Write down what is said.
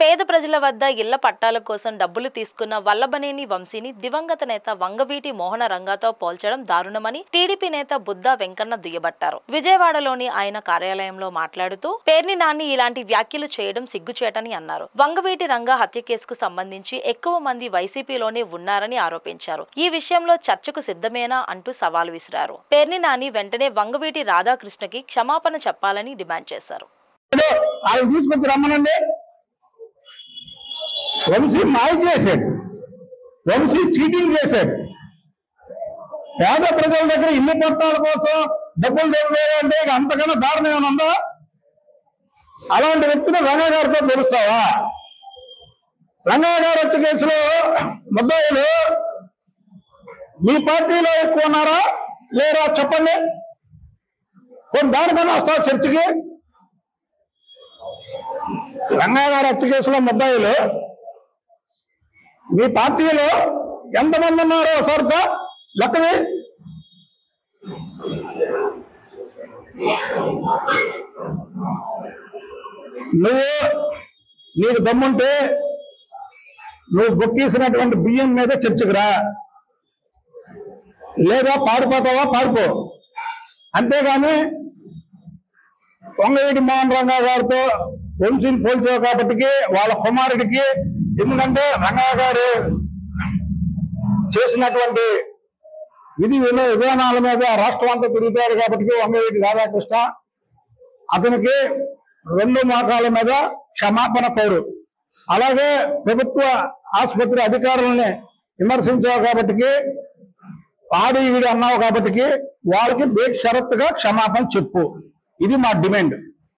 పేద ప్రజల వద్ద ఇళ్ల పట్టాల కోసం డబ్బులు తీసుకున్న వల్లభనేని వంశీని దివంగత నేత వంగవీటి మోహన రంగాతో పోల్చడం దారుణమని టీడీపీ నేత బుద్ధా వెంకన్న దుయ్యబట్టారు. విజయవాడలోని ఆయన కార్యాలయంలో మాట్లాడుతూ పేర్ని నాని ఇలాంటి వ్యాఖ్యలు చేయడం సిగ్గుచేటని అన్నారు. వంగవీటి రంగా హత్య కేసుకు సంబంధించి ఎక్కువ మంది వైసీపీలోనే ఉన్నారని ఆరోపించారు. ఈ విషయంలో చర్చకు సిద్ధమేనా అంటూ సవాల్ విసిరారు. పేర్ని నాని వెంటనే వంగవీటి రాధాకృష్ణకి క్షమాపణ చెప్పాలని డిమాండ్ చేశారు. వంశీ మాయ చేశాడు, వంశీ చీటింగ్ చేశాడు. పేద ప్రజల దగ్గర ఇల్లు పట్టాల కోసం డబ్బులు తెగలేదంటే ఇక అంతకన్నా దారుణం ఏమైనా ఉందా? అలాంటి వ్యక్తిని రంగా గారితో పోలుస్తావా? రంగా గారు వచ్చే కేసులో ముద్దాయిలు మీ పార్టీలో ఎక్కువ ఉన్నారా లేరా చెప్పండి. దానికన్నా వస్తావు చర్చకి. రంగా గారు హత్య కేసులో ముద్దాయిలు మీ పార్టీలో ఎంతమంది ఉన్నారో ఒకసారి లెక్కవి. నీకు దమ్ముంటే నువ్వు బొక్కీసినటువంటి బియ్యం మీద చర్చకు రా, లేదా పారిపోతావా పారిపో. అంతేగాని వంగవీటి మోహన్ రంగా గారితో వంశీని పోల్చావు కాబట్టి వాళ్ళ కుమారుడికి, ఎందుకంటే రంగా గారు చేసినటువంటి విధి విధానాల మీద రాష్ట్రం అంతా తిరుగుతారు కాబట్టి వంగవీటి రాధాకృష్ణ అతనికి 2 మోకాల మీద క్షమాపణ కోరు. అలాగే ప్రభుత్వ ఆసుపత్రి అధికారులని విమర్శించావు కాబట్టి, ఆడి వీడి అన్నావు కాబట్టి వాళ్ళకి బేషరత్తుగా క్షమాపణ చెప్పు. ఇది మా డిమాండ్.